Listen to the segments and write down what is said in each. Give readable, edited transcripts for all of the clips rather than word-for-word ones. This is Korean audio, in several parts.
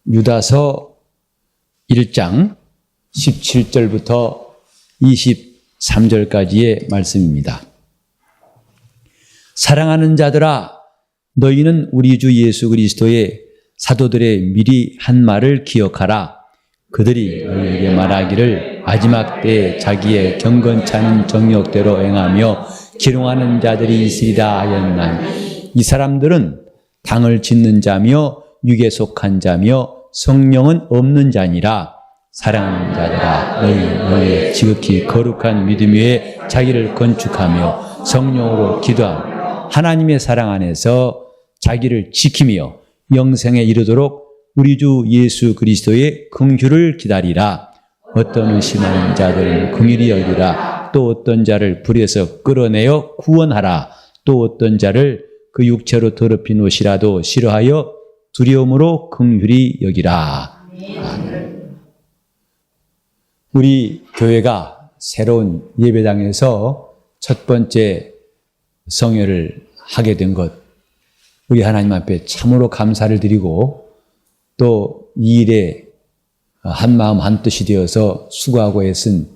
유다서 1장 17절부터 23절까지의 말씀입니다. 사랑하는 자들아, 너희는 우리 주 예수 그리스도의 사도들의 미리 한 말을 기억하라. 그들이 너희에게 말하기를 마지막 때에 자기의 경건치 않은 정욕대로 행하며 기롱하는 자들이 있으리라 하였나니, 이 사람들은 당을 짓는 자며 육에 속한 자며 성령은 없는 자니라. 사랑하는 자들아, 너희의 지극히 거룩한 믿음 위에 자기를 건축하며 성령으로 기도하며 하나님의 사랑 안에서 자기를 지키며 영생에 이르도록 우리 주 예수 그리스도의 긍휼을 기다리라. 어떤 의심하는 자들은 긍휼히 여기라. 또 어떤 자를 불에서 끌어내어 구원하라. 또 어떤 자를 그 육체로 더럽힌 옷이라도 싫어하여 두려움으로 긍휼히 여기라. 아멘. 우리 교회가 새로운 예배당에서 첫 번째 성회를 하게 된 것, 우리 하나님 앞에 참으로 감사를 드리고, 또 이 일에 한마음 한뜻이 되어서 수고하고 애쓴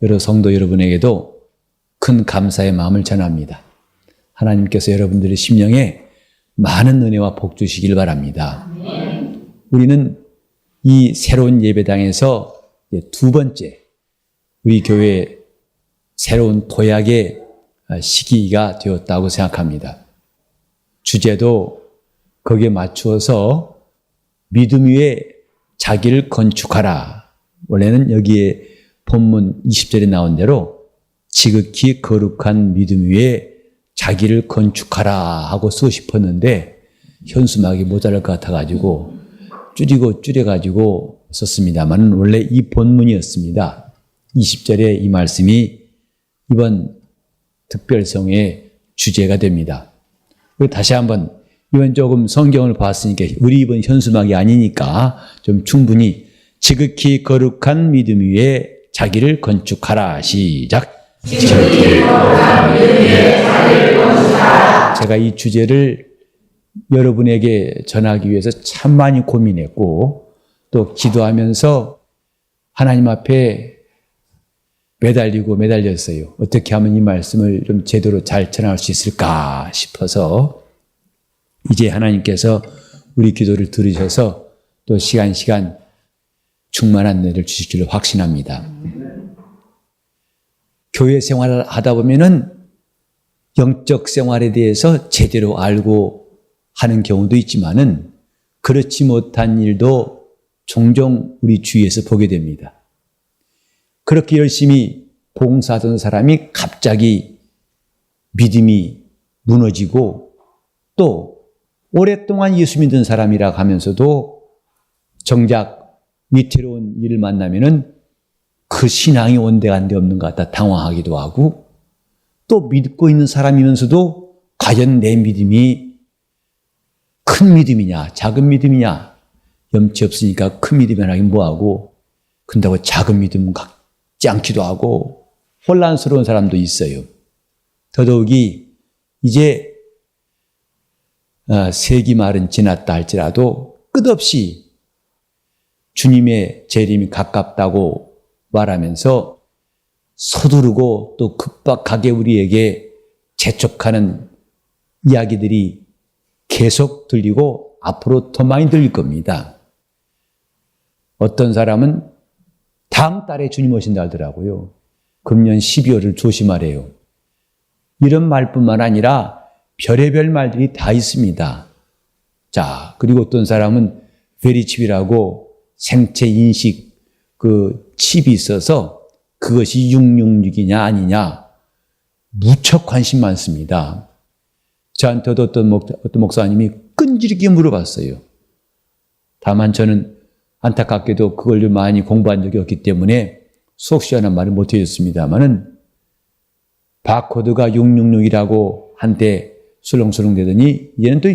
여러 성도 여러분에게도 큰 감사의 마음을 전합니다. 하나님께서 여러분들의 심령에 많은 은혜와 복 주시길 바랍니다. 우리는 이 새로운 예배당에서 두 번째 우리 교회의 새로운 도약의 시기가 되었다고 생각합니다. 주제도 거기에 맞추어서 믿음 위에 자기를 건축하라. 원래는 여기에 본문 20절에 나온 대로 지극히 거룩한 믿음 위에 자기를 건축하라 하고 쓰고 싶었는데 현수막이 모자랄 것 같아가지고 줄여가지고 썼습니다만 원래 이 본문이었습니다. 20절에 이 말씀이 이번 특별성의 주제가 됩니다. 다시 한번, 이번 조금 성경을 봤으니까 우리 입은 현수막이 아니니까 좀 충분히 지극히 거룩한 믿음 위에 자기를 건축하라. 시작. 제가 이 주제를 여러분에게 전하기 위해서 참 많이 고민했고, 또 기도하면서 하나님 앞에 매달렸어요. 어떻게 하면 이 말씀을 좀 제대로 잘 전할 수 있을까 싶어서, 이제 하나님께서 우리 기도를 들으셔서 또 시간 충만한 은혜를 주실 줄로 확신합니다. 교회 생활을 하다 보면은 영적 생활에 대해서 제대로 알고 하는 경우도 있지만은 그렇지 못한 일도 종종 우리 주위에서 보게 됩니다. 그렇게 열심히 봉사하던 사람이 갑자기 믿음이 무너지고, 또 오랫동안 예수 믿은 사람이라 하면서도 정작 위태로운 일을 만나면은 그 신앙이 온데간데 없는 것 같아 당황하기도 하고, 또 믿고 있는 사람이면서도 과연 내 믿음이 큰 믿음이냐 작은 믿음이냐, 염치 없으니까 큰 믿음이라 하긴 뭐하고, 근다고 작은 믿음 갖지 않기도 하고 혼란스러운 사람도 있어요. 더더욱이 이제 세기 말은 지났다 할지라도 끝없이 주님의 재림이 가깝다고 말하면서 서두르고 또 급박하게 우리에게 재촉하는 이야기들이 계속 들리고 앞으로 더 많이 들릴 겁니다. 어떤 사람은 다음 달에 주님 오신다 하더라고요. 금년 12월을 조심하래요. 이런 말뿐만 아니라 별의별 말들이 다 있습니다. 자, 그리고 어떤 사람은 베리칩이라고 생체 인식 그 칩이 있어서 그것이 666이냐 아니냐 무척 관심 많습니다. 저한테도 어떤 목사님이 끈질기게 물어봤어요. 다만 저는 안타깝게도 그걸 좀 많이 공부한 적이 없기 때문에 수업 시간에 말을 못 해줬습니다만은 바코드가 666이라고 한때 술렁술렁 되더니 이제는 또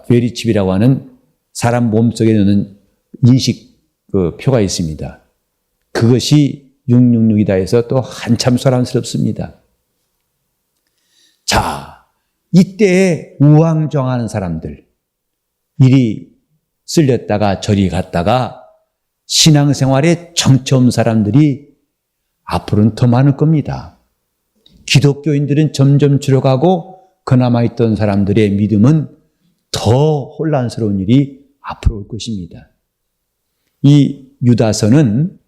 베리칩이라고 하는 사람 몸속에 넣는 인식 그 표가 있습니다. 그것이 666이다 해서 또 한참 소란스럽습니다. 자, 이때에 우왕좌왕하는 사람들, 이리 쓸렸다가 저리 갔다가 신앙생활에 정처 없는 사람들이 앞으로는 더 많을 겁니다. 기독교인들은 점점 줄어가고 그나마 있던 사람들의 믿음은 더 혼란스러운 일이 앞으로 올 것입니다. 이 유다서는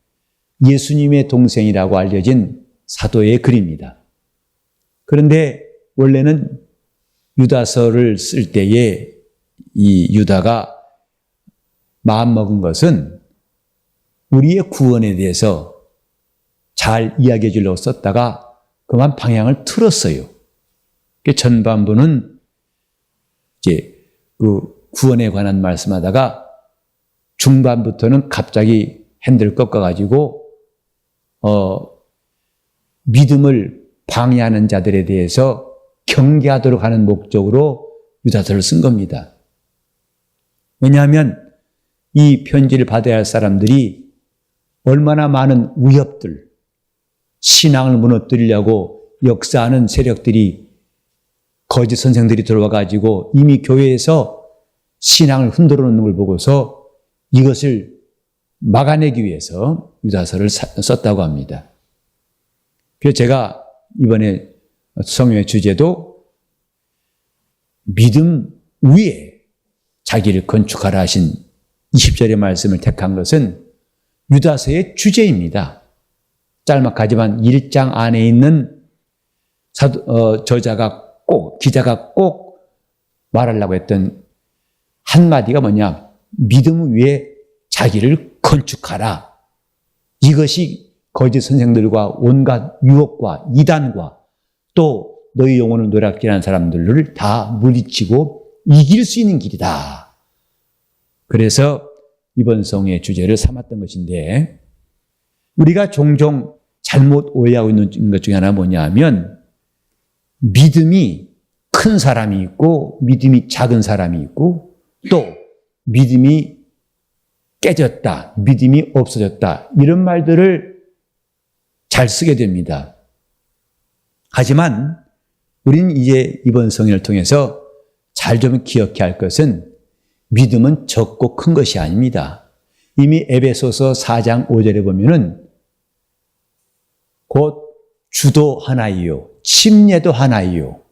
예수님의 동생이라고 알려진 사도의 글입니다. 그런데 원래는 유다서를 쓸 때에 이 유다가 마음먹은 것은 우리의 구원에 대해서 잘 이야기해 주려고 썼다가 그만 방향을 틀었어요. 전반부는 이제 그 구원에 관한 말씀하다가 중반부터는 갑자기 핸들 꺾어가지고 믿음을 방해하는 자들에 대해서 경계하도록 하는 목적으로 유다서를 쓴 겁니다. 왜냐하면 이 편지를 받아야 할 사람들이 얼마나 많은 위협들, 신앙을 무너뜨리려고 역사하는 세력들이 거짓 선생들이 들어와 가지고 이미 교회에서 신앙을 흔들어 놓는 걸 보고서 이것을 막아내기 위해서 유다서를 썼다고 합니다. 그래서 제가 이번에 성경의 주제도 믿음 위에 자기를 건축하라 하신 20절의 말씀을 택한 것은 유다서의 주제입니다. 짤막하지만 1장 안에 있는 저자가 기자가 꼭 말하려고 했던 한마디가 뭐냐? 믿음 위에 자기를 건축하라. 이것이 거짓 선생들과 온갖 유혹과 이단과 또 너희 영혼을 노략질하는 사람들을 다 물리치고 이길 수 있는 길이다. 그래서 이번 성의 주제를 삼았던 것인데 우리가 종종 잘못 오해하고 있는 것 중에 하나 뭐냐 하면 믿음이 큰 사람이 있고 믿음이 작은 사람이 있고 또 믿음이 깨졌다, 믿음이 없어졌다 이런 말들을 잘 쓰게 됩니다. 하지만 우리는 이제 이번 성인을 통해서 잘 좀 기억해야 할 것은 믿음은 적고 큰 것이 아닙니다. 이미 에베소서 4장 5절에 보면은 곧 주도 하나이요, 침례도 하나이요,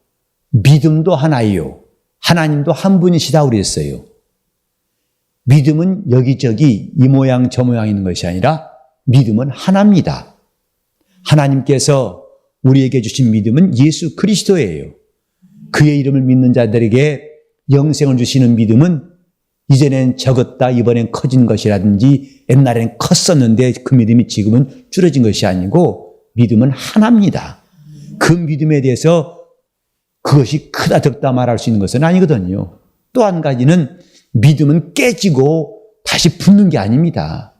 믿음도 하나이요, 하나님도 한 분이시다 그랬어요. 믿음은 여기저기 이 모양 저 모양 있는 것이 아니라 믿음은 하나입니다. 하나님께서 우리에게 주신 믿음은 예수 그리스도예요. 그의 이름을 믿는 자들에게 영생을 주시는 믿음은 이전엔 적었다 이번엔 커진 것이라든지 옛날엔 컸었는데 그 믿음이 지금은 줄어진 것이 아니고 믿음은 하나입니다. 그 믿음에 대해서 그것이 크다 적다 말할 수 있는 것은 아니거든요. 또 한 가지는 믿음은 깨지고 다시 붙는 게 아닙니다.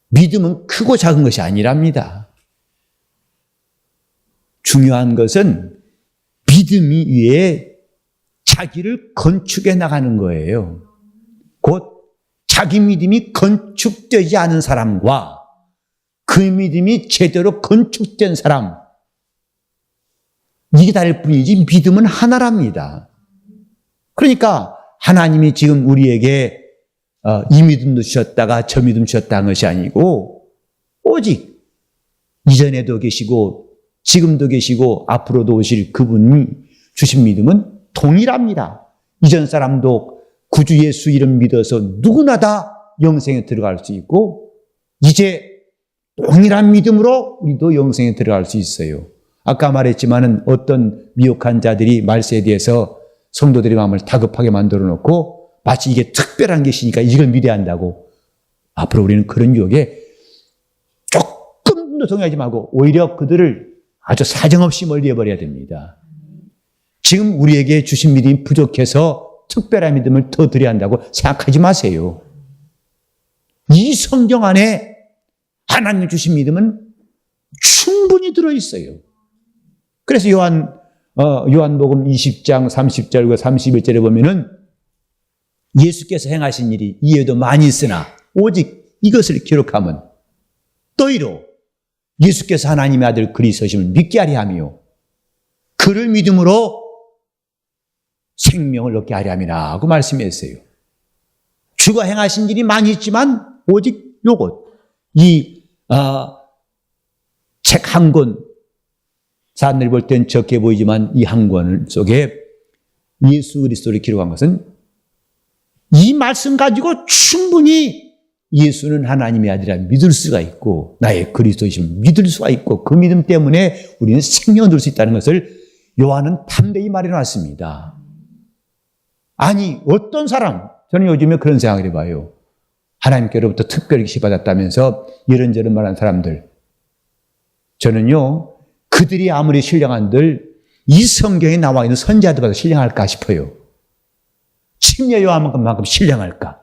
믿음은 크고 작은 것이 아니랍니다. 중요한 것은 믿음 위에 자기를 건축해 나가는 거예요. 곧 자기 믿음이 건축되지 않은 사람과 그 믿음이 제대로 건축된 사람, 이게 다를 뿐이지 믿음은 하나랍니다. 그러니까 하나님이 지금 우리에게 이 믿음도 주셨다가 저 믿음 주셨다는 것이 아니고 오직 이전에도 계시고 지금도 계시고 앞으로도 오실 그분이 주신 믿음은 동일합니다. 이전 사람도 구주 예수 이름 믿어서 누구나 다 영생에 들어갈 수 있고 이제 동일한 믿음으로 우리도 영생에 들어갈 수 있어요. 아까 말했지만은 어떤 미혹한 자들이 말세에 대해서 성도들의 마음을 다급하게 만들어 놓고 마치 이게 특별한 것이니까 이걸 믿어야 한다고. 앞으로 우리는 그런 유혹에 조금도 동의하지 말고 오히려 그들을 아주 사정없이 멀리해버려야 됩니다. 지금 우리에게 주신 믿음이 부족해서 특별한 믿음을 더 드려야 한다고 생각하지 마세요. 이 성경 안에 하나님 주신 믿음은 충분히 들어있어요. 그래서 요한복음 20장 30절과 31절에 보면은 예수께서 행하신 일이 이외에도 많이 있으나 오직 이것을 기록하면 너희로 예수께서 하나님의 아들 그리스도심을 믿게 하려 하며 그를 믿음으로 생명을 얻게 하려 함이라 하고 말씀했어요. 주가 행하신 일이 많이 있지만 오직 요것, 책 한 권, 사람들이 볼 땐 적게 보이지만 이 한 권 속에 예수 그리스도를 기록한 것은 이 말씀 가지고 충분히 예수는 하나님의 아들이라 믿을 수가 있고 나의 그리스도이심을 믿을 수가 있고 그 믿음 때문에 우리는 생명을 얻을 수 있다는 것을 요한은 담대히 말해놨습니다. 아니 어떤 사람, 저는 요즘에 그런 생각을 해봐요. 하나님께로부터 특별히 계시받았다면서 이런저런 말하는 사람들, 저는요 그들이 아무리 신령한들 이 성경에 나와 있는 선지자들보다 신령할까 싶어요. 침례 요한만큼 신령할까?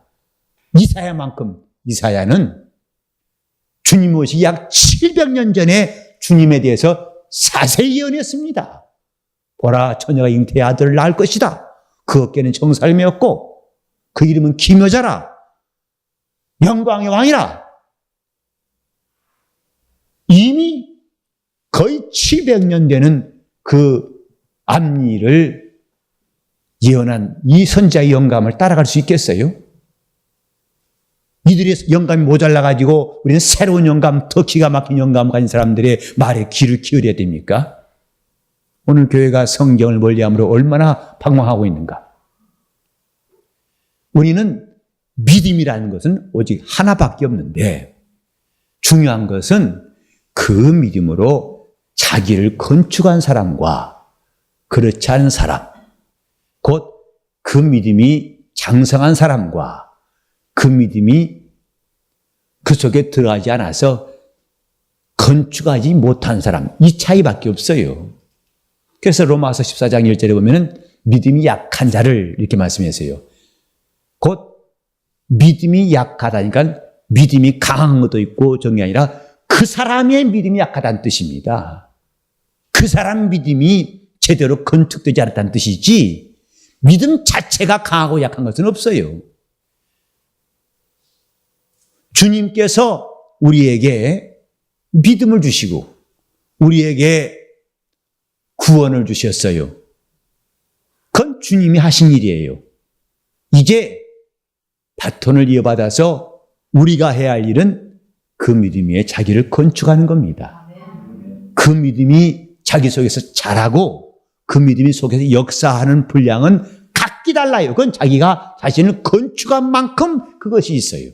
이사야는 주님 오시기 약 700년 전에 주님에 대해서 자세히 예언했습니다. 보라, 처녀가 잉태의 아들을 낳을 것이다. 그 어깨는 정사를 메었고 그 이름은 기묘자라. 영광의 왕이라. 이미 거의 700년 되는 그 앞일을 예언한 이 선지자의 영감을 따라갈 수 있겠어요? 이들의 영감이 모자라가지고 우리는 새로운 영감, 더 기가 막힌 영감 가진 사람들의 말에 귀를 기울여야 됩니까? 오늘 교회가 성경을 멀리함으로 얼마나 방황하고 있는가? 우리는 믿음이라는 것은 오직 하나밖에 없는데 중요한 것은 그 믿음으로 자기를 건축한 사람과 그렇지 않은 사람, 곧 그 믿음이 장성한 사람과 그 믿음이 그 속에 들어가지 않아서 건축하지 못한 사람, 이 차이밖에 없어요. 그래서 로마서 14장 1절에 보면은 믿음이 약한 자를 이렇게 말씀하세요. 곧 믿음이 약하다니까 믿음이 강한 것도 있고 정이 아니라 그 사람의 믿음이 약하다는 뜻입니다. 그 사람 믿음이 제대로 건축되지 않았다는 뜻이지 믿음 자체가 강하고 약한 것은 없어요. 주님께서 우리에게 믿음을 주시고 우리에게 구원을 주셨어요. 그건 주님이 하신 일이에요. 이제 바톤을 이어받아서 우리가 해야 할 일은 그 믿음 위에 자기를 건축하는 겁니다. 그 믿음이 자기 속에서 자라고 그 믿음이 속에서 역사하는 분량은 각기 달라요. 그건 자기가 자신을 건축한 만큼 그것이 있어요.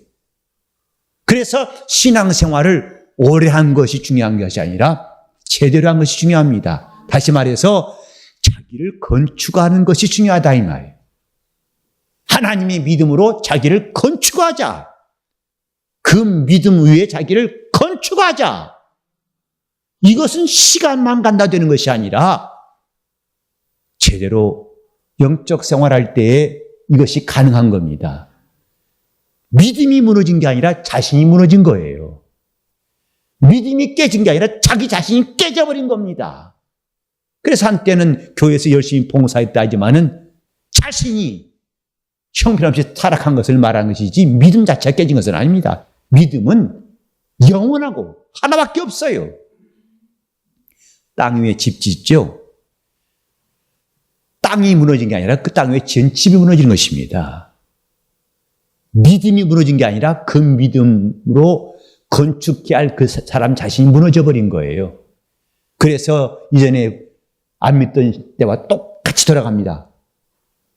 그래서 신앙생활을 오래 한 것이 중요한 것이 아니라 제대로 한 것이 중요합니다. 다시 말해서 자기를 건축하는 것이 중요하다 이 말이에요. 하나님의 믿음으로 자기를 건축하자. 그 믿음 위에 자기를 건축하자. 이것은 시간만 간다 되는 것이 아니라 제대로 영적 생활할 때에 이것이 가능한 겁니다. 믿음이 무너진 게 아니라 자신이 무너진 거예요. 믿음이 깨진 게 아니라 자기 자신이 깨져버린 겁니다. 그래서 한때는 교회에서 열심히 봉사했다 하지만은 자신이 형편없이 타락한 것을 말한 것이지 믿음 자체가 깨진 것은 아닙니다. 믿음은 영원하고 하나밖에 없어요. 땅 위에 집 짓죠. 땅이 무너진 게 아니라 그 땅 위에 지은 집이 무너지는 것입니다. 믿음이 무너진 게 아니라 그 믿음으로 건축해야 할 그 사람 자신이 무너져버린 거예요. 그래서 이전에 안 믿던 때와 똑같이 돌아갑니다.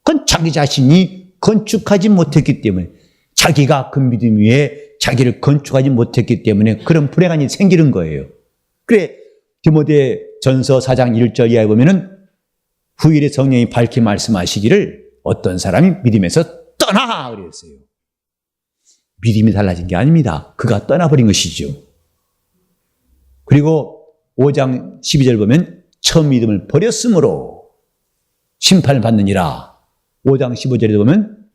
그건 자기 자신이 건축하지 못했기 때문에 자기가 그 믿음 위에 자기를 건축하지 못했기 때문에 그런 불행한 일이 생기는 거예요. 그래 디모데 전서 4장 1절 이하에 보면은 후일에 성령이 밝히 말씀하시기를 어떤 사람이 믿음에서 떠나 그랬어요. 믿음이 달라진 게 아닙니다. 그가 떠나버린 것이죠. 그리고 5장 12절 보면 처음 믿음을 버렸으므로 심판을 받느니라. 5장 15절에 보면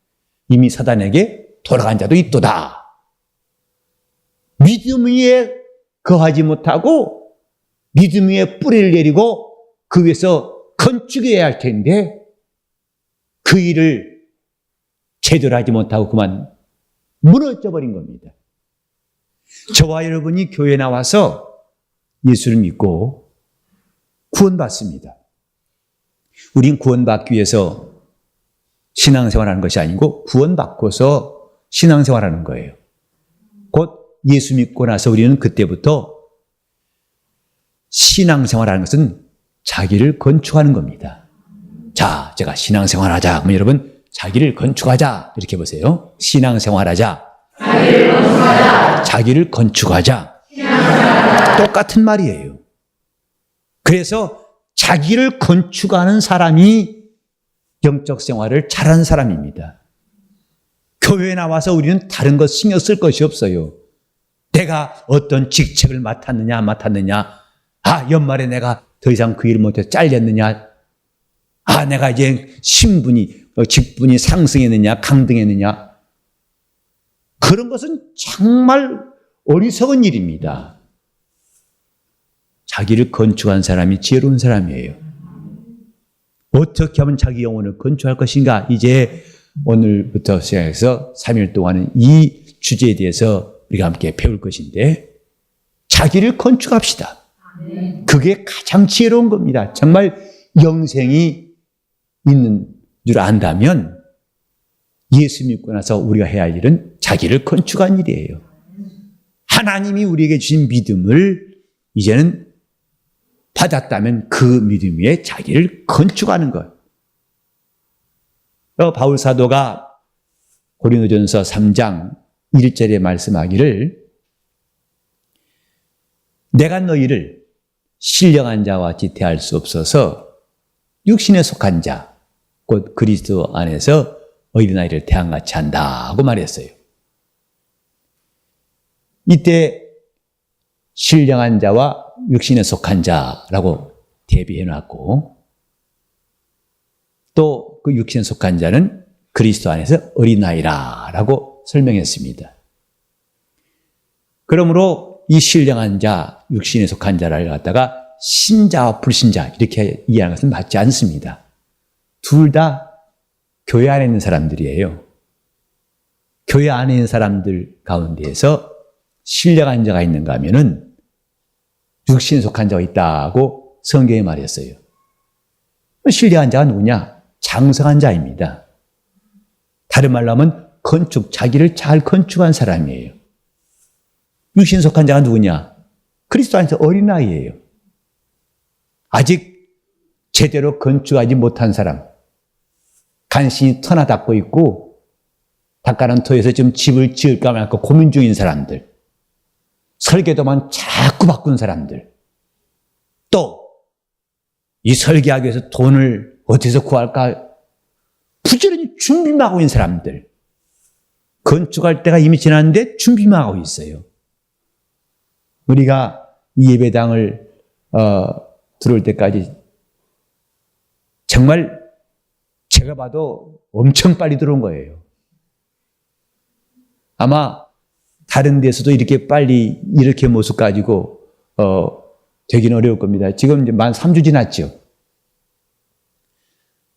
이미 사단에게 돌아간 자도 있도다. 믿음 위에 거하지 못하고 믿음 위에 뿌리를 내리고 그 위에서 건축해야 할 텐데 그 일을 제대로 하지 못하고 그만 무너져 버린 겁니다. 저와 여러분이 교회에 나와서 예수를 믿고 구원받습니다. 우린 구원받기 위해서 신앙생활하는 것이 아니고 구원받고서 신앙생활하는 거예요. 곧 예수 믿고 나서 우리는 그때부터 신앙생활하는 것은 자기를 건축하는 겁니다. 자, 제가 신앙생활하자. 그럼 여러분 자기를 건축하자 이렇게 보세요. 신앙생활하자. 자기를 건축하자. 자기를 건축하자. 똑같은 말이에요. 그래서 자기를 건축하는 사람이 영적 생활을 잘하는 사람입니다. 교회에 나와서 우리는 다른 것 신경 쓸 것이 없어요. 내가 어떤 직책을 맡았느냐 안 맡았느냐, 연말에 내가 더 이상 그 일을 못해서 잘렸느냐, 내가 이제 직분이 상승했느냐 강등했느냐, 그런 것은 정말 어리석은 일입니다. 자기를 건축한 사람이 지혜로운 사람이에요. 어떻게 하면 자기 영혼을 건축할 것인가? 이제 오늘부터 시작해서 3일 동안은 이 주제에 대해서 우리가 함께 배울 것인데, 자기를 건축합시다. 그게 가장 지혜로운 겁니다. 정말 영생이 있는 줄 안다면 예수 믿고 나서 우리가 해야 할 일은 자기를 건축한 일이에요. 하나님이 우리에게 주신 믿음을 이제는 받았다면 그 믿음 위에 자기를 건축하는 것. 바울 사도가 고린도전서 3장 1절에 말씀하기를, 내가 너희를 신령한 자와 같이 대할 수 없어서 육신에 속한 자, 곧 그리스도 안에서 어린아이를 대함같이 한다고 말했어요. 이때 신령한 자와 육신에 속한 자라고 대비해놨고, 또 그 육신에 속한 자는 그리스도 안에서 어린아이라고 설명했습니다. 그러므로 이 신령한 자, 육신에 속한 자를 갖다가 신자와 불신자 이렇게 이해하는 것은 맞지 않습니다. 둘 다 교회 안에 있는 사람들이에요. 교회 안에 있는 사람들 가운데에서 신령한 자가 있는가 하면은 육신에 속한 자가 있다고 성경에 말했어요. 신령한 자가 누구냐? 장성한 자입니다. 다른 말로 하면 자기를 잘 건축한 사람이에요. 육신에 속한 자가 누구냐? 그리스도 안에서 어린아이예요. 아직 제대로 건축하지 못한 사람, 간신히 터나 닦고 있고 닦아놓은 터에서 지금 집을 지을까 말까 고민 중인 사람들, 설계도만 자꾸 바꾼 사람들, 또 이 설계하기 위해서 돈을 어디서 구할까 부지런히 준비만 하고 있는 사람들, 건축할 때가 이미 지났는데 준비만 하고 있어요. 우리가 이 예배당을 들어올 때까지 정말 제가 봐도 엄청 빨리 들어온 거예요. 아마 다른 데서도 이렇게 빨리 이렇게 모습 가지고 되긴 어려울 겁니다. 지금 이제 만 3주 지났죠.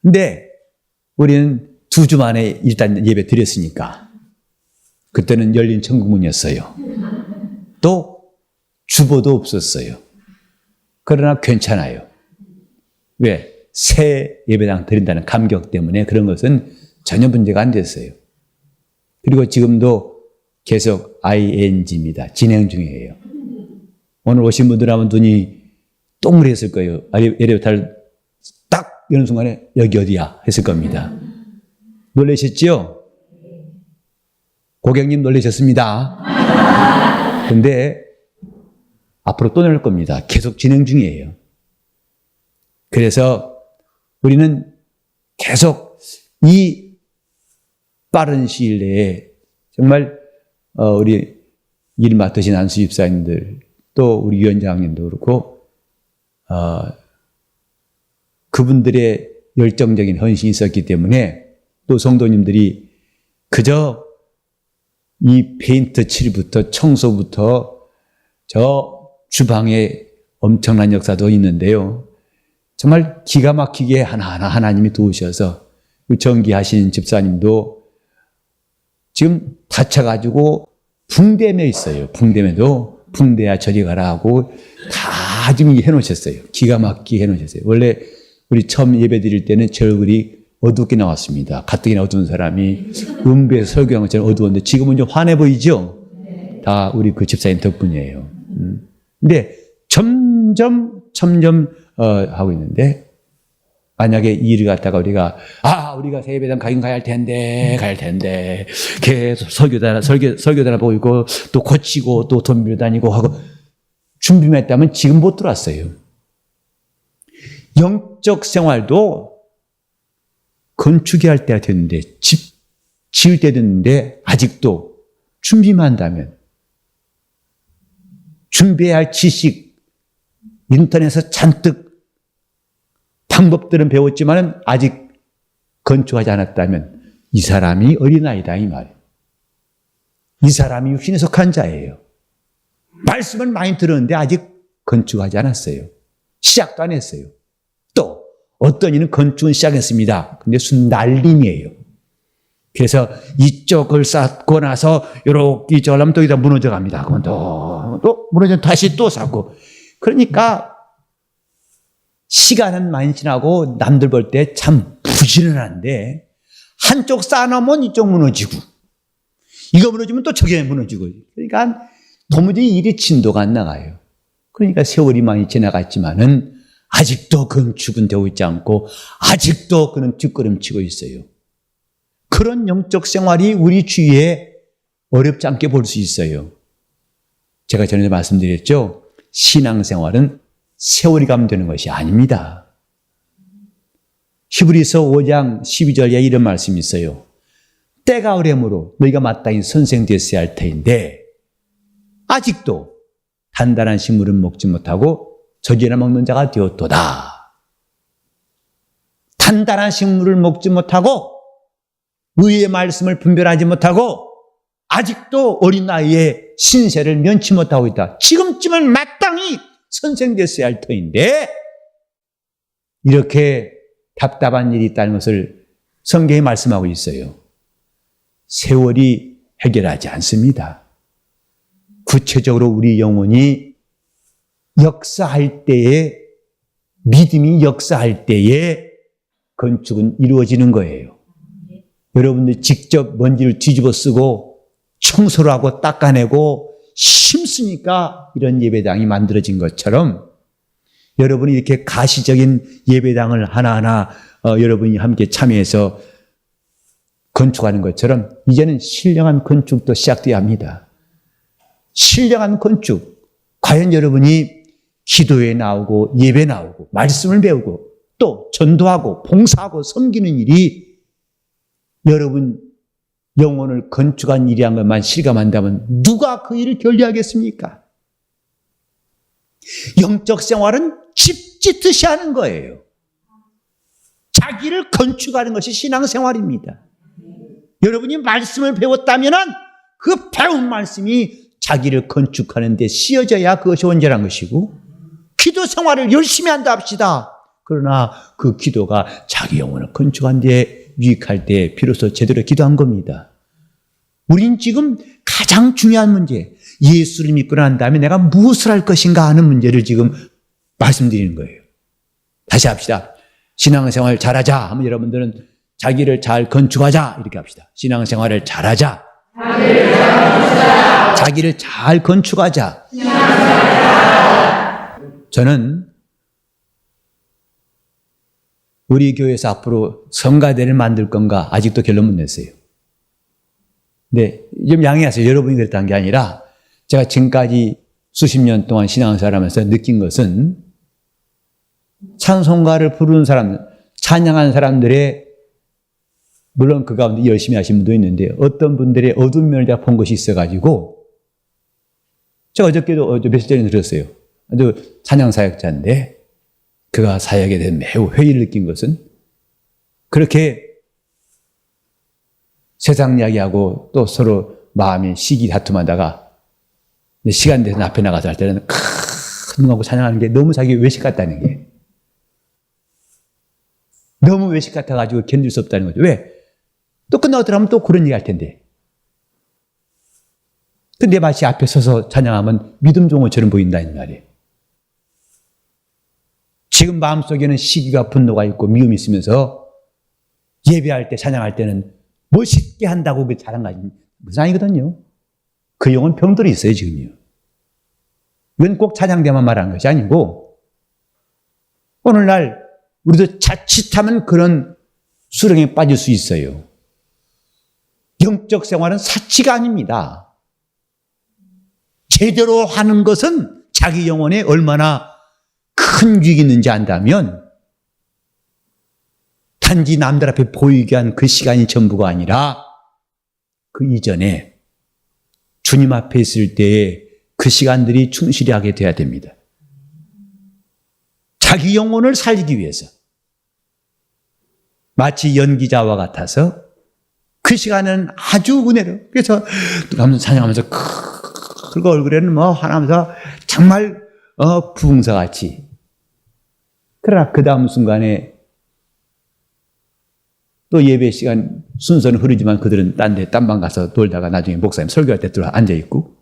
근데 우리는 2주 만에 일단 예배 드렸으니까, 그때는 열린 천국문이었어요. 또 주보도 없었어요. 그러나 괜찮아요. 왜? 새 예배당 드린다는 감격 때문에 그런 것은 전혀 문제가 안 됐어요. 그리고 지금도 계속 ING입니다. 진행 중이에요. 오늘 오신 분들 하면 눈이 동그랬을 거예요. 엘리베이터를 딱 여는 순간에 여기 어디야 했을 겁니다. 놀라셨죠? 고객님 놀라셨습니다. 근데 앞으로 또 내릴 겁니다. 계속 진행 중이에요. 그래서 우리는 계속 이 빠른 시일 내에 정말 우리 일 맡으신 안수 집사님들, 또 우리 위원장님도 그렇고 그분들의 열정적인 헌신이 있었기 때문에, 또 성도님들이 그저 이 페인트 칠부터 청소부터 저 주방에 엄청난 역사도 있는데요. 정말 기가 막히게 하나하나 하나님이 도우셔서, 전기하신 집사님도 지금 다쳐가지고 붕대며 있어요. 붕대매도 붕대야 저리 가라 하고 다 지금 해놓으셨어요. 기가 막히게 해놓으셨어요. 원래 우리 처음 예배 드릴 때는 제 얼굴이 어둡게 나왔습니다. 가뜩이나 어두운 사람이 음부에서 설교한 것처럼 어두웠는데 지금은 좀 환해 보이죠? 다 우리 그 집사님 덕분이에요. 근데 점점 하고 있는데 만약에 이 일을 갖다가 우리가 세배당 가긴 가야 할 텐데 계속 설교단을 보고 있고 또 고치고 또 돈 빌려 다니고 하고 준비만 했다면 지금 못 들어왔어요. 영적 생활도 건축해야 할 때가 됐는데 집 지을 때 됐는데 아직도 준비만 한다면 준비해야 할 지식 인터넷에서 잔뜩 방법들은 배웠지만 아직 건축하지 않았다면 이 사람이 어린아이다 이 말이에요. 이 사람이 육신에 속한 자예요. 말씀을 많이 들었는데 아직 건축하지 않았어요. 시작도 안 했어요. 또 어떤 이는 건축은 시작했습니다. 근데 순날림이에요. 그래서 이쪽을 쌓고 나서 요렇게 이쪽을 하면 또 여기다 무너져 갑니다. 그러면 또 무너져 다시 또 쌓고. 그러니까 시간은 많이 지나고 남들 볼 때 참 부지런한데 한쪽 쌓아놓으면 이쪽 무너지고 이거 무너지면 또 저게 무너지고 그러니까 도무지 일이 진도가 안 나가요. 그러니까 세월이 많이 지나갔지만은 아직도 건축은 되고 있지 않고 아직도 그는 뒷걸음치고 있어요. 그런 영적 생활이 우리 주위에 어렵지 않게 볼 수 있어요. 제가 전에 말씀드렸죠. 신앙생활은 세월이 가면 되는 것이 아닙니다. 히브리서 5장 12절에 이런 말씀이 있어요. 때가 오래므로 너희가 마땅히 선생 되었어야 할 터인데 아직도 단단한 식물은 먹지 못하고 저지나 먹는 자가 되었도다. 단단한 식물을 먹지 못하고 의의 말씀을 분별하지 못하고 아직도 어린 나이에 신세를 면치 못하고 있다. 지금쯤은 마땅히 선생 됐어야 할 터인데 이렇게 답답한 일이 있다는 것을 성경이 말씀하고 있어요. 세월이 해결하지 않습니다. 구체적으로 우리 영혼이 역사할 때에 믿음이 역사할 때에 건축은 이루어지는 거예요. 여러분들 직접 먼지를 뒤집어 쓰고 청소를 하고 닦아내고 심으니까 이런 예배당이 만들어진 것처럼 여러분이 이렇게 가시적인 예배당을 하나하나 여러분이 함께 참여해서 건축하는 것처럼 이제는 신령한 건축도 시작돼야 합니다. 신령한 건축. 과연 여러분이 기도에 나오고 예배 나오고 말씀을 배우고 또 전도하고 봉사하고 섬기는 일이 여러분 영혼을 건축한 일이란 것만 실감한다면 누가 그 일을 결리하겠습니까? 영적 생활은 집 짓듯이 하는 거예요. 자기를 건축하는 것이 신앙생활입니다. 여러분이 말씀을 배웠다면 그 배운 말씀이 자기를 건축하는 데 쓰여져야 그것이 온전한 것이고 기도 생활을 열심히 한다 합시다. 그러나 그 기도가 자기 영혼을 건축한 데 유익할 때 비로소 제대로 기도한 겁니다. 우린 지금 가장 중요한 문제, 예수를 믿고 난 다음에 내가 무엇을 할 것인가 하는 문제를 지금 말씀드리는 거예요. 다시 합시다. 신앙생활 잘하자 하면 여러분들은 자기를 잘 건축하자 이렇게 합시다. 신앙생활을 잘하자. 자기를 잘 건축하자. 저는 우리 교회에서 앞으로 성가대를 만들 건가 아직도 결론 못 냈어요. 네, 좀 양해하세요. 여러분이 그랬다는 게 아니라 제가 지금까지 수십 년 동안 신앙생활 하면서 느낀 것은 찬송가를 부르는 사람, 찬양하는 사람들의 물론 그 가운데 열심히 하신 분도 있는데 어떤 분들의 어두운 면을 제가 본 것이 있어가지고 제가 어저께도 며칠 전에 들었어요. 아주 찬양 사역자인데 그가 사역에 대해 매우 회의를 느낀 것은 그렇게 세상 이야기하고 또 서로 마음이 시기 다툼하다가 시간 돼서 앞에 나가서 할 때는 큰 눈하고 찬양하는 게 너무 자기 외식 같다는 게 너무 외식 같아가지고 견딜 수 없다는 거죠. 왜? 또 끝나고 들어가면 또 그런 얘기 할 텐데. 근데 마치 앞에 서서 찬양하면 믿음 좋은 것처럼 보인다는 말이에요. 지금 마음속에는 시기가 분노가 있고 미움이 있으면서 예배할 때, 찬양할 때는 멋있게 한다고 그 잘한 거 아니거든요. 그 영혼 병들이 있어요, 지금요. 이건 꼭 찬양 때만 말하는 것이 아니고, 오늘날 우리도 자칫하면 그런 수렁에 빠질 수 있어요. 영적 생활은 사치가 아닙니다. 제대로 하는 것은 자기 영혼에 얼마나 큰 유익이 있는지 안다면 단지 남들 앞에 보이게 한 그 시간이 전부가 아니라 그 이전에 주님 앞에 있을 때에 그 시간들이 충실히 하게 돼야 됩니다. 자기 영혼을 살리기 위해서 마치 연기자와 같아서 그 시간은 아주 은혜로, 그래서 찬양하면서 그 얼굴에는 뭐 하나면서 정말 부흥사같이. 그러나 그 다음 순간에 또 예배 시간 순서는 흐르지만 그들은 딴 방 가서 놀다가 나중에 목사님 설교할 때 들어 앉아있고,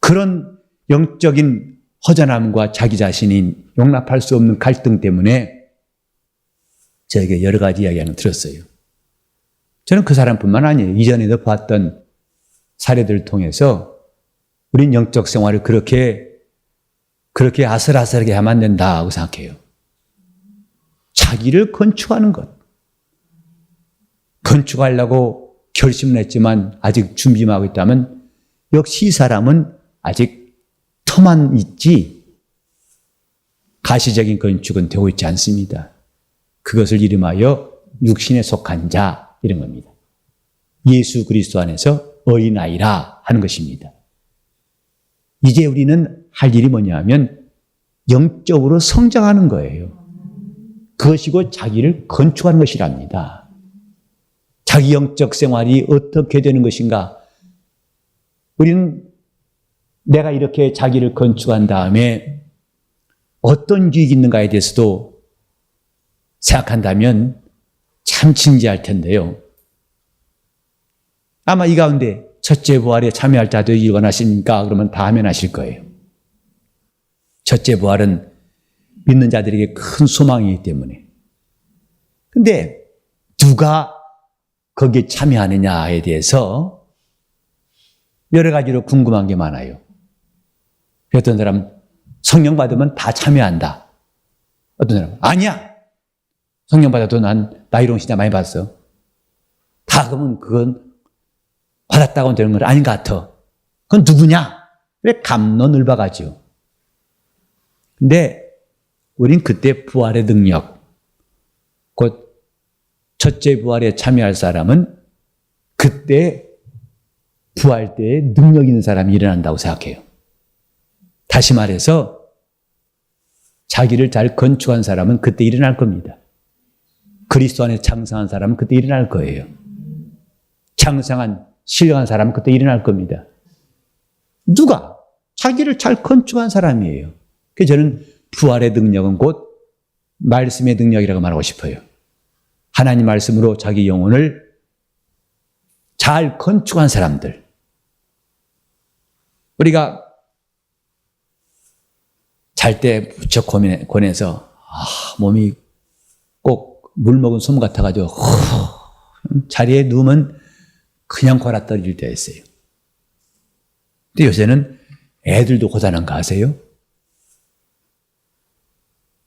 그런 영적인 허전함과 자기 자신이 용납할 수 없는 갈등 때문에 저에게 여러 가지 이야기를 들었어요. 저는 그 사람뿐만 아니에요. 이전에도 봤던 사례들을 통해서 우린 영적 생활을 그렇게 아슬아슬하게 하면 안 된다고 생각해요. 자기를 건축하는 것. 건축하려고 결심을 했지만 아직 준비만 하고 있다면 역시 이 사람은 아직 터만 있지 가시적인 건축은 되고 있지 않습니다. 그것을 이름하여 육신에 속한 자, 이런 겁니다. 예수 그리스도 안에서 어린아이라 하는 것입니다. 이제 우리는 할 일이 뭐냐 하면 영적으로 성장하는 거예요. 그것이고 자기를 건축하는 것이랍니다. 자기 영적 생활이 어떻게 되는 것인가? 우리는 내가 이렇게 자기를 건축한 다음에 어떤 유익이 있는가에 대해서도 생각한다면 참 진지할 텐데요. 아마 이 가운데 첫째 부활에 참여할 자도 일어나십니까? 그러면 다 하면 하실 거예요. 첫째 부활은 믿는 자들에게 큰 소망이기 때문에. 근데 누가 거기에 참여하느냐에 대해서 여러 가지로 궁금한 게 많아요. 어떤 사람은 성령 받으면 다 참여한다. 어떤 사람은 아니야. 성령 받아도 난 나이롱 신자 많이 받았어. 다 그러면 그건 받았다고 되는 건 아닌 것 같아. 그건 누구냐? 왜 갑론을박하죠. 근데 우린 그때 부활의 능력, 곧 첫째 부활에 참여할 사람은 그때 부활 때에 능력 있는 사람이 일어난다고 생각해요. 다시 말해서 자기를 잘 건축한 사람은 그때 일어날 겁니다. 그리스도 안에 창성한 사람은 그때 일어날 거예요. 창성한 신령한 사람은 그때 일어날 겁니다. 누가? 자기를 잘 건축한 사람이에요. 그래서 저는 부활의 능력은 곧 말씀의 능력이라고 말하고 싶어요. 하나님 말씀으로 자기 영혼을 잘 건축한 사람들. 우리가 잘 때 무척 권해서 몸이 꼭 물 먹은 솜 같아가지고 자리에 누우면 그냥 골아 떨어질 때가 있어요. 근데 요새는 애들도 고단한가 아세요?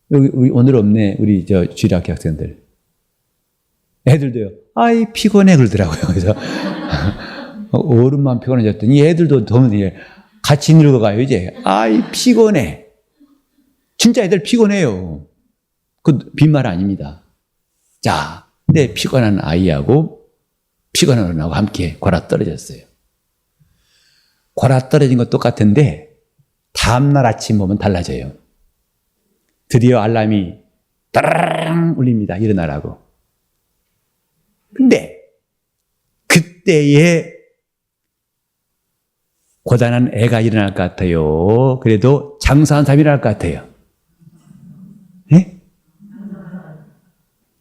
우리 오늘 없네, 우리 주일학교 학생들. 애들도요, 아이 피곤해 그러더라고요. 그래서 어른만 피곤해졌더니 애들도 더운데 같이 늙어가요 이제. 아이 피곤해. 진짜 애들 피곤해요. 그 빈말 아닙니다. 자, 근데 피곤한 아이하고 피곤한 어른하고 함께 골아 떨어졌어요. 골아 떨어진 건 똑같은데 다음날 아침 보면 달라져요. 드디어 알람이 따라랑 울립니다. 일어나라고. 근데 그때에 고단한 애가 일어날 것 같아요. 그래도 장사한 사람이 일어날 것 같아요. 네?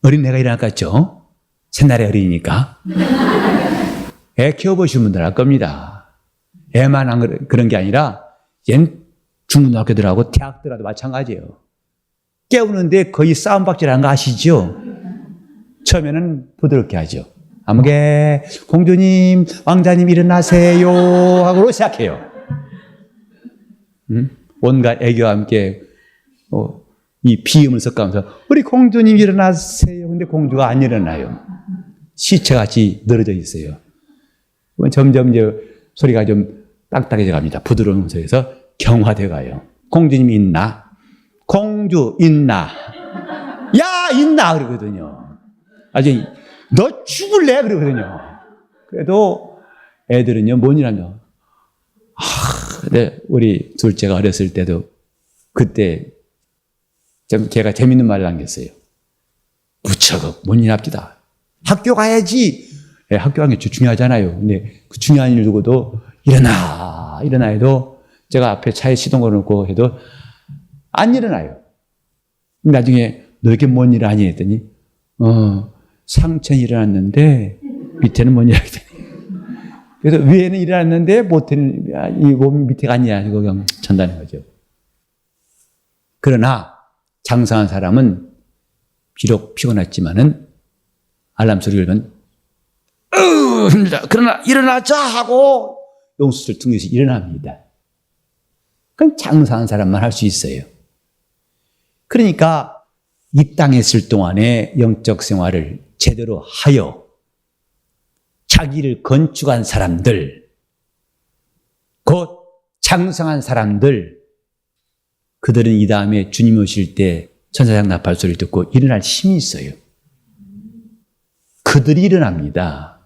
어린애가 일어날 것 같죠? 새날의 어린이니까. 애 키워보신 분들 알 겁니다. 애만 그런 게 아니라 얜 중고등학교들하고 대학들하고 마찬가지예요. 깨우는데 거의 싸움박질하는 거 아시죠? 처음에는 부드럽게 하죠. 아무개 공주님, 왕자님 일어나세요 하고 시작해요. 온갖 애교와 함께 이 비음을 섞으면서 우리 공주님 일어나세요. 근데 공주가 안 일어나요. 시체같이 늘어져 있어요. 점점 이제 소리가 좀 딱딱해져 갑니다. 부드러운 소리에서 경화돼 가요. 공주님 있나? 공주 있나? 야 있나? 그러거든요. 아주 너 죽을래? 그러거든요. 그래도 애들은요 뭔 일하냐? 근데 우리 둘째가 어렸을 때도 그때 좀 걔가 재밌는 말을 남겼어요. 무척 뭔 일 합디다. 학교 가야지. 네, 학교 가는 게 중요하잖아요. 근데 그 중요한 일 두고도 일어나 해도 제가 앞에 차에 시동 걸어놓고 해도 안 일어나요. 나중에 너 이렇게 뭔 일 하니 했더니 상체는 일어났는데 밑에는 뭔 일 하겠더니 그래서 위에는 일어났는데 못에는 이 몸 밑에가 아니야. 그거 그냥 전다는 거죠. 그러나 장성한 사람은 비록 피곤했지만은 알람 소리를 들으면 힘들다. 그러나 일어나자 하고 용수를 통해서 일어납니다. 그건 장성한 사람만 할 수 있어요. 그러니까 이 땅에 있을 동안에 영적 생활을 제대로 하여 자기를 건축한 사람들, 곧 장성한 사람들, 그들은 이 다음에 주님 오실 때 천사장 나팔 소리를 듣고 일어날 힘이 있어요. 그들이 일어납니다.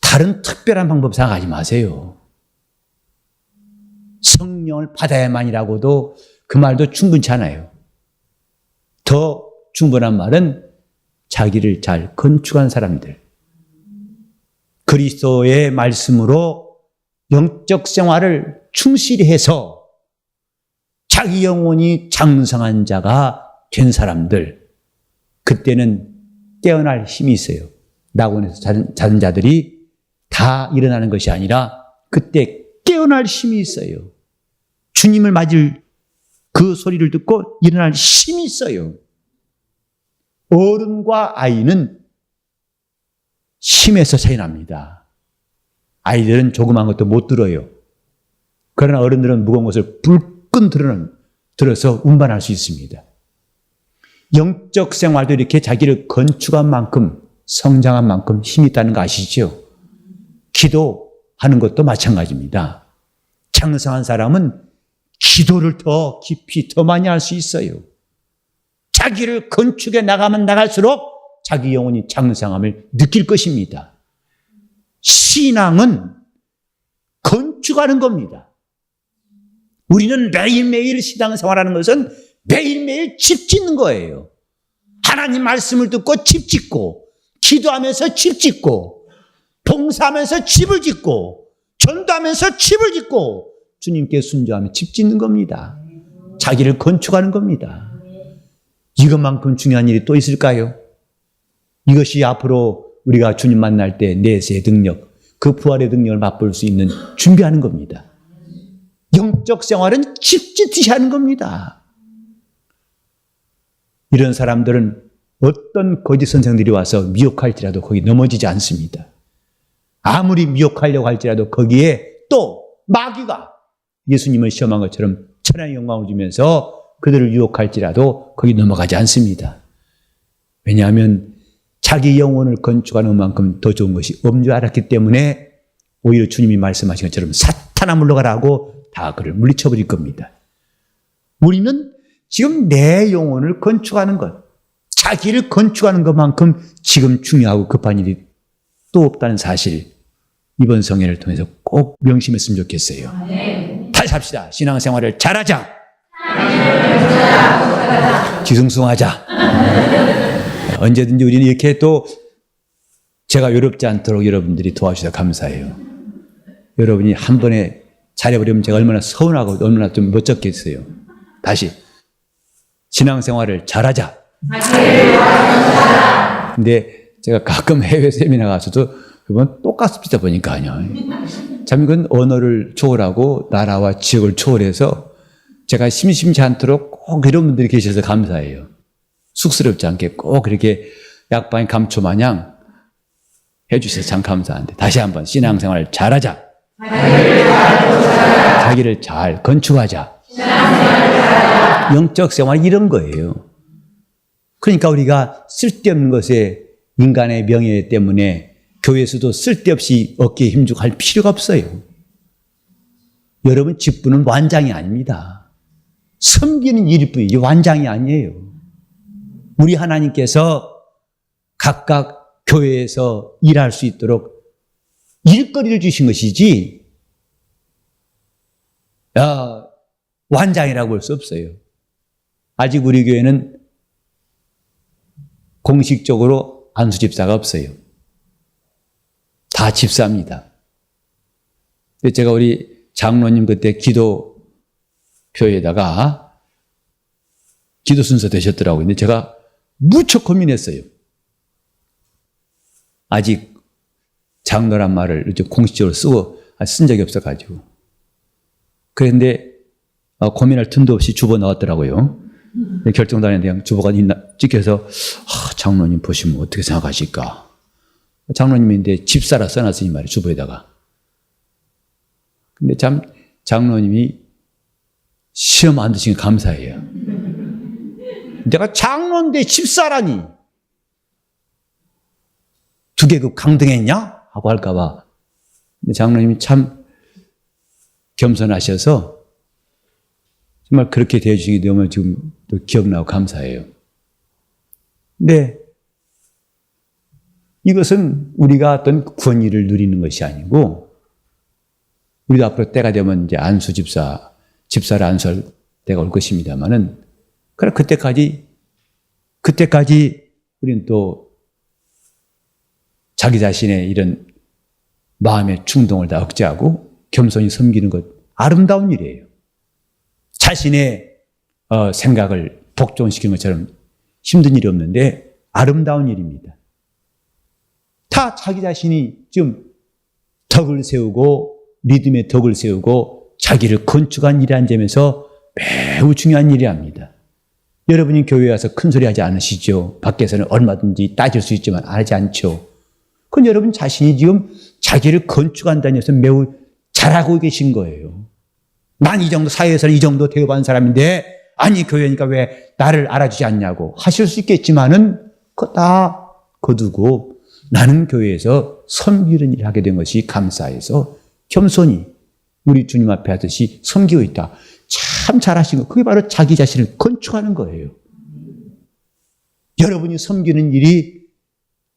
다른 특별한 방법 생각하지 마세요. 성령을 받아야만이라고도 그 말도 충분치 않아요. 더 충분한 말은 자기를 잘 건축한 사람들, 그리스도의 말씀으로 영적 생활을 충실히 해서 자기 영혼이 장성한 자가 된 사람들, 그때는 깨어날 힘이 있어요. 낙원에서 자는 자들이 다 일어나는 것이 아니라 그때 깨어날 힘이 있어요. 주님을 맞을 그 소리를 듣고 일어날 힘이 있어요. 어른과 아이는 힘에서 차이 납니다. 아이들은 조그만 것도 못 들어요. 그러나 어른들은 무거운 것을 불끈 들어서 운반할 수 있습니다. 영적 생활도 이렇게 자기를 건축한 만큼, 성장한 만큼 힘이 있다는 거 아시죠? 기도하는 것도 마찬가지입니다. 장성한 사람은 기도를 더 깊이, 더 많이 할 수 있어요. 자기를 건축해 나가면 나갈수록 자기 영혼이 장성함을 느낄 것입니다. 신앙은 건축하는 겁니다. 우리는 매일매일 신앙생활하는 것은 매일매일 집 짓는 거예요. 하나님 말씀을 듣고 집 짓고, 기도하면서 집 짓고, 봉사하면서 집을 짓고, 전도하면서 집을 짓고, 주님께 순종하며 집 짓는 겁니다. 자기를 건축하는 겁니다. 이것만큼 중요한 일이 또 있을까요? 이것이 앞으로 우리가 주님 만날 때 내세의 능력, 그 부활의 능력을 맛볼 수 있는 준비하는 겁니다. 영적 생활은 집 짓듯이 하는 겁니다. 이런 사람들은 어떤 거짓 선생들이 와서 미혹할지라도 거기 넘어지지 않습니다. 아무리 미혹하려고 할지라도 거기에 또 마귀가 예수님을 시험한 것처럼 천하의 영광을 주면서 그들을 유혹할지라도 거기 넘어가지 않습니다. 왜냐하면 자기 영혼을 건축하는 만큼 더 좋은 것이 없는 줄 알았기 때문에 오히려 주님이 말씀하신 것처럼 사탄아 물러가라고 다 그를 물리쳐버릴 겁니다. 우리는 지금 내 영혼을 건축하는 것, 자기를 건축하는 것만큼 지금 중요하고 급한 일이 또 없다는 사실, 이번 성회를 통해서 꼭 명심했으면 좋겠어요. 다시 합시다. 신앙생활을 잘하자. 지승승하자. 언제든지 우리는 이렇게 또 제가 외롭지 않도록 여러분들이 도와주셔서 감사해요. 여러분이 한 번에 잘해버리면 제가 얼마나 서운하고 얼마나 좀 멋쩍겠어요. 다시 신앙생활을 잘하자. 근데 제가 가끔 해외 세미나 가서도 그건 똑같습니다 보니까요. 참 이건 언어를 초월하고 나라와 지역을 초월해서 제가 심심치 않도록 꼭 이런 분들이 계셔서 감사해요. 쑥스럽지 않게 꼭 이렇게 약방의 감초 마냥 해주셔서 참 감사한데 다시 한번 신앙생활을 잘하자. 자기를 잘 건축하자. 영적 생활 이런 거예요. 그러니까 우리가 쓸데없는 것에 인간의 명예 때문에 교회에서도 쓸데없이 어깨에 힘주고 할 필요가 없어요. 여러분 직분은 완장이 아닙니다. 섬기는 일일 뿐이지 완장이 아니에요. 우리 하나님께서 각각 교회에서 일할 수 있도록 일거리를 주신 것이지 완장이라고 볼 수 없어요. 아직 우리 교회는 공식적으로 안수집사가 없어요. 다 집사입니다. 제가 우리 장로님 그때 기도표에다가 기도 순서 되셨더라고요. 근데 제가 무척 고민했어요. 아직 장로란 말을 공식적으로 쓴 적이 없어가지고. 그런데 고민할 틈도 없이 주보 나왔더라고요. 결정도 안 했는데 그냥 주보가 찍혀서 장로님 보시면 어떻게 생각하실까? 장로님인데 집사라 써놨으니 말이에요. 주보에다가. 근데 참 장로님이 시험 안 드시니 감사해요. 내가 장로인데 집사라니 두 계급 강등했냐? 하고 할까봐. 근데 장로님이 참 겸손하셔서 정말 그렇게 대해주신 게 너무 지금 또 기억나고 감사해요. 근데 이것은 우리가 어떤 권위를 누리는 것이 아니고 우리도 앞으로 때가 되면 이제 안수 집사를 안수할 때가 올 것입니다만은 그럼 그때까지 우리는 또 자기 자신의 이런 마음의 충동을 다 억제하고 겸손히 섬기는 것 아름다운 일이에요. 자신의 생각을 복종시키는 것처럼 힘든 일이 없는데 아름다운 일입니다. 다 자기 자신이 지금 덕을 세우고 믿음의 덕을 세우고 자기를 건축한 일이라는 점에서 매우 중요한 일이랍니다. 여러분이 교회에 와서 큰 소리 하지 않으시죠? 밖에서는 얼마든지 따질 수 있지만 하지 않죠. 그건 여러분 자신이 지금 자기를 건축한다는 것은 매우 잘하고 계신 거예요. 난 이 정도 사회에서는 이 정도 대우받은 사람인데 아니 교회니까 왜 나를 알아주지 않냐고 하실 수 있겠지만은 그거 다 거두고 나는 교회에서 섬기는 일을 하게 된 것이 감사해서 겸손히 우리 주님 앞에 하듯이 섬기고 있다. 참 잘하신 거. 그게 바로 자기 자신을 건축하는 거예요. 여러분이 섬기는 일이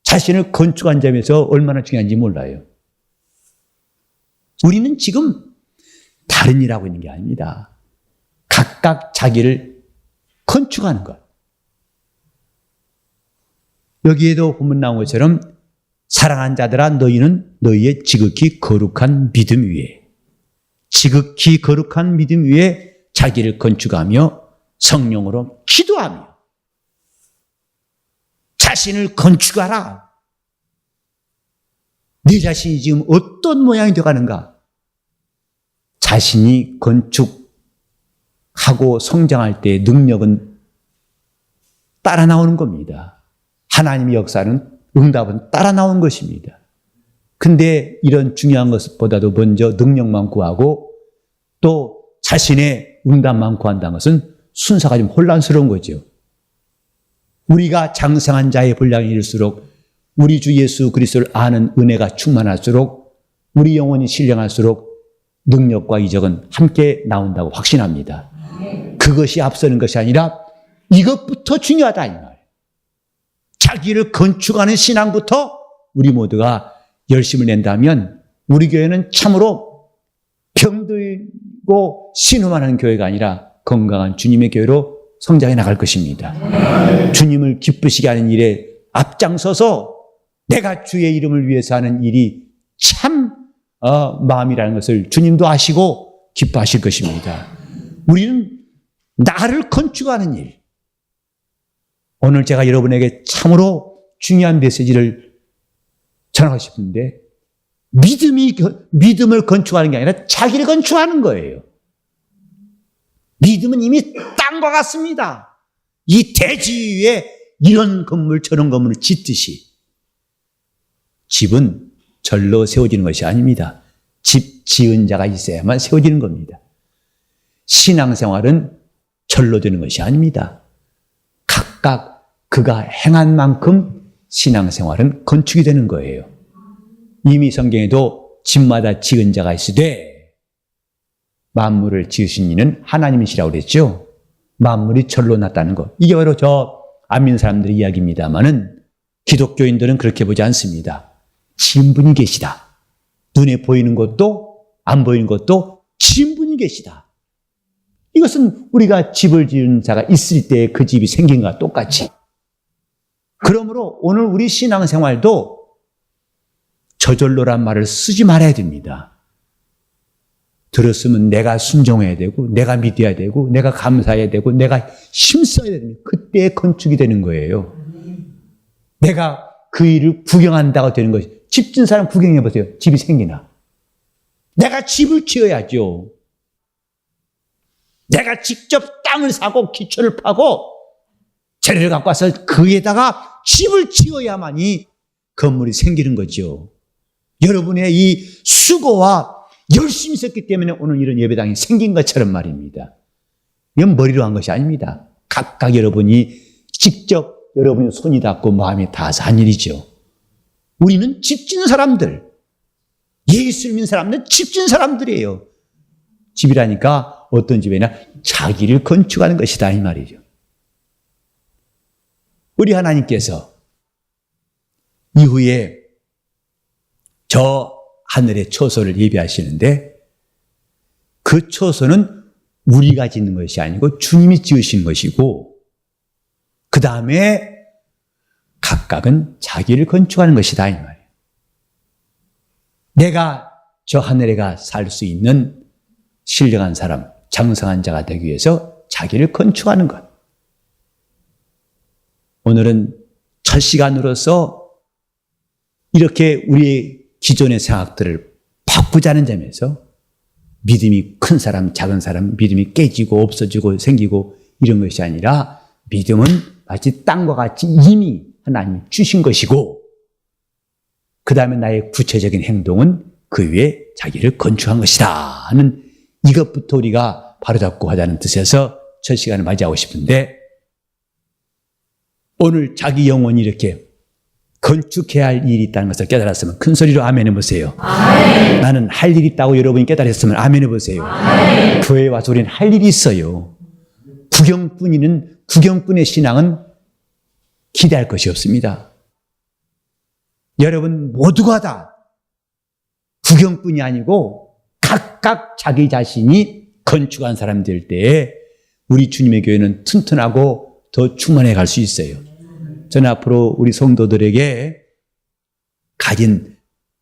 자신을 건축한 점에서 얼마나 중요한지 몰라요. 우리는 지금 다른 일 하고 있는 게 아닙니다. 각각 자기를 건축하는 것. 여기에도 보면 나온 것처럼 사랑하는 자들아 너희는 너희의 지극히 거룩한 믿음 위에 지극히 거룩한 믿음 위에 자기를 건축하며 성령으로 기도하며 자신을 건축하라. 네 자신이 지금 어떤 모양이 되어가는가? 자신이 건축하고 성장할 때의 능력은 따라 나오는 겁니다. 하나님의 역사는 응답은 따라 나온 것입니다. 근데 이런 중요한 것보다도 먼저 능력만 구하고 또 자신의 응답만 구한다는 것은 순서가 좀 혼란스러운 거죠. 우리가 장성한 자의 분량이 일수록 우리 주 예수 그리스도를 아는 은혜가 충만할수록 우리 영혼이 신령할수록 능력과 이적은 함께 나온다고 확신합니다. 그것이 앞서는 것이 아니라 이것부터 중요하다 이 말. 자기를 건축하는 신앙부터 우리 모두가 열심을 낸다면 우리 교회는 참으로 병들고 신음만 하는 교회가 아니라 건강한 주님의 교회로 성장해 나갈 것입니다. 주님을 기쁘시게 하는 일에 앞장서서 내가 주의 이름을 위해서 하는 일이 참 마음이라는 것을 주님도 아시고 기뻐하실 것입니다. 우리는 나를 건축하는 일. 오늘 제가 여러분에게 참으로 중요한 메시지를 전하고 싶은데 믿음을 건축하는 게 아니라 자기를 건축하는 거예요. 믿음은 이미 땅과 같습니다. 이 대지 위에 이런 건물 저런 건물을 짓듯이 집은 절로 세워지는 것이 아닙니다. 집 지은 자가 있어야만 세워지는 겁니다. 신앙생활은 절로 되는 것이 아닙니다. 각각 그가 행한 만큼 신앙생활은 건축이 되는 거예요. 이미 성경에도 집마다 지은 자가 있으되 만물을 지으신 이는 하나님이시라고 그랬죠. 만물이 절로 났다는 것. 이게 바로 저 안 믿는 사람들의 이야기입니다만은 기독교인들은 그렇게 보지 않습니다. 지은 분이 계시다. 눈에 보이는 것도 안 보이는 것도 지은 분이 계시다. 이것은 우리가 집을 지은 자가 있을 때 그 집이 생긴 것과 똑같이. 그러므로 오늘 우리 신앙생활도 저절로란 말을 쓰지 말아야 됩니다. 들었으면 내가 순종해야 되고 내가 믿어야 되고 내가 감사해야 되고 내가 힘써야 됩니다. 그때 건축이 되는 거예요. 내가 그 일을 구경한다고 되는 것이. 집 지은 사람 구경해 보세요. 집이 생기나. 내가 집을 지어야죠. 내가 직접 땅을 사고 기초를 파고 재료를 갖고 와서 그에다가 집을 지어야만이 건물이 생기는 거죠. 여러분의 이 수고와 열심히 있었기 때문에 오늘 이런 예배당이 생긴 것처럼 말입니다. 이건 머리로 한 것이 아닙니다. 각각 여러분이 직접 여러분이 손이 닿고 마음이 닿아서 한 일이죠. 우리는 집 짓는 사람들, 예수를 믿는 사람들은 집 짓는 사람들이에요. 집이라니까 어떤 집이나 자기를 건축하는 것이다 이 말이죠. 우리 하나님께서 이후에 저 하늘의 초소를 예비하시는데 그 초소는 우리가 짓는 것이 아니고 주님이 지으신 것이고 그 다음에 각각은 자기를 건축하는 것이다 이 말이에요. 내가 저 하늘에가 살 수 있는 신령한 사람, 장성한 자가 되기 위해서 자기를 건축하는 것. 오늘은 첫 시간으로서 이렇게 우리의 기존의 생각들을 바꾸자는 점에서 믿음이 큰 사람, 작은 사람, 믿음이 깨지고 없어지고 생기고 이런 것이 아니라 믿음은 마치 땅과 같이 이미 하나님이 주신 것이고 그 다음에 나의 구체적인 행동은 그 위에 자기를 건축한 것이다 하는 이것부터 우리가 바로잡고 하자는 뜻에서 첫 시간을 맞이하고 싶은데 오늘 자기 영혼이 이렇게 건축해야 할 일이 있다는 것을 깨달았으면 큰 소리로 아멘 해보세요. 아멘. 나는 할 일이 있다고 여러분이 깨달았으면 아멘 해보세요. 아멘. 교회에 와서 우리는 할 일이 있어요. 구경꾼의 신앙은 기대할 것이 없습니다. 여러분 모두가 다 구경꾼이 아니고 각각 자기 자신이 건축한 사람 될 때에 우리 주님의 교회는 튼튼하고 더 충만해 갈 수 있어요. 저는 앞으로 우리 성도들에게 가진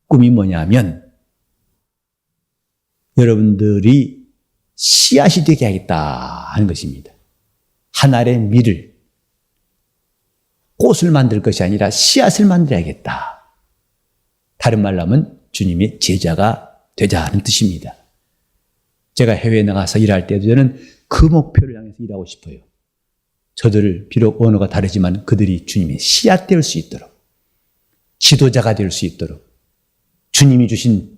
꿈이 뭐냐면 여러분들이 씨앗이 되게 하겠다 하는 것입니다. 한 알의 밀을 꽃을 만들 것이 아니라 씨앗을 만들어야겠다. 다른 말로 하면 주님의 제자가 되자 하는 뜻입니다. 제가 해외에 나가서 일할 때도 저는 그 목표를 향해서 일하고 싶어요. 저들 비록 언어가 다르지만 그들이 주님의 씨앗 될 수 있도록 지도자가 될 수 있도록 주님이 주신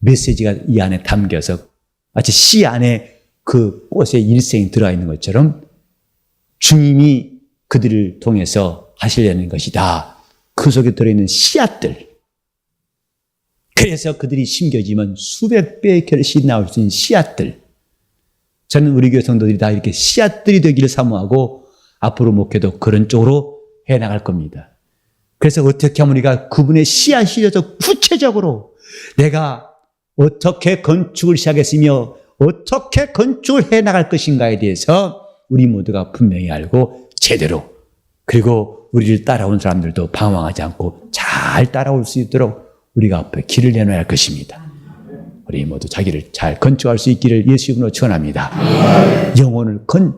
메시지가 이 안에 담겨서 마치 씨 안에 그 꽃의 일생이 들어가 있는 것처럼 주님이 그들을 통해서 하시려는 것이다. 그 속에 들어있는 씨앗들. 그래서 그들이 심겨지면 수백 배의 결실이 나올 수 있는 씨앗들. 저는 우리 교회 성도들이 다 이렇게 씨앗들이 되기를 사모하고 앞으로 목회도 그런 쪽으로 해나갈 겁니다. 그래서 어떻게 하면 우리가 그분의 씨앗이 되어서 구체적으로 내가 어떻게 건축을 시작했으며 어떻게 건축을 해나갈 것인가에 대해서 우리 모두가 분명히 알고 제대로 그리고 우리를 따라온 사람들도 방황하지 않고 잘 따라올 수 있도록 우리가 앞에 길을 내놔야 할 것입니다. 우리 모두 자기를 잘 건축할 수 있기를 예수 이름으로 축원합니다.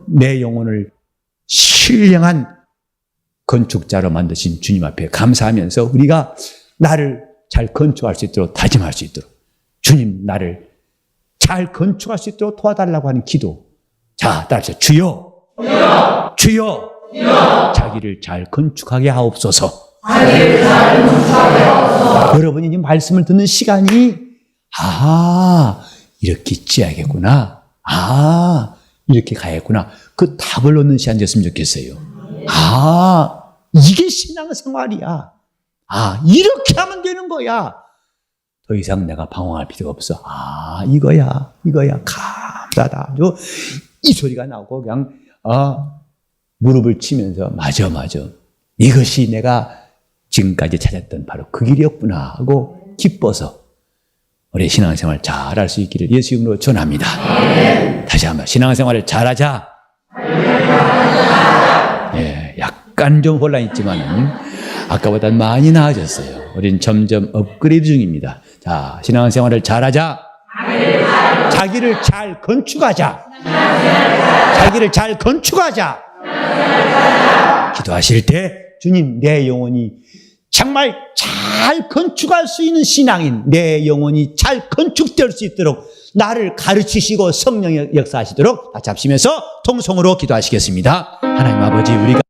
내 영혼을 신령한 건축자로 만드신 주님 앞에 감사하면서 우리가 나를 잘 건축할 수 있도록 다짐할 수 있도록 주님 나를 잘 건축할 수 있도록 도와달라고 하는 기도. 자, 따라서 주여, 주여, 주여, 자기를 잘 건축하게 하옵소서. 여러분이 이 말씀을 듣는 시간이 이렇게 찌야겠구나. 이렇게 가야겠구나. 그 답을 얻는 시간 됐으면 좋겠어요. 이게 신앙생활이야. 이렇게 하면 되는 거야. 더 이상 내가 방황할 필요가 없어. 이거야. 감사하다. 이 소리가 나오고 그냥 무릎을 치면서 맞아. 이것이 내가 지금까지 찾았던 바로 그 길이었구나 하고 기뻐서 우리 신앙생활 잘할 수 있기를 예수 이름으로 전합니다. 다시 한번 신앙생활을 잘하자. 약간 좀 혼란이 있지만 아까보다 많이 나아졌어요. 우린 점점 업그레이드 중입니다. 자, 신앙생활을 잘하자. 자기를 잘 건축하자. 기도하실 때 주님, 내 영혼이 정말 잘 건축할 수 있는 신앙인, 내 영혼이 잘 건축될 수 있도록 나를 가르치시고 성령의 역사하시도록 다 잡시면서 통성으로 기도하시겠습니다. 하나님 아버지, 우리가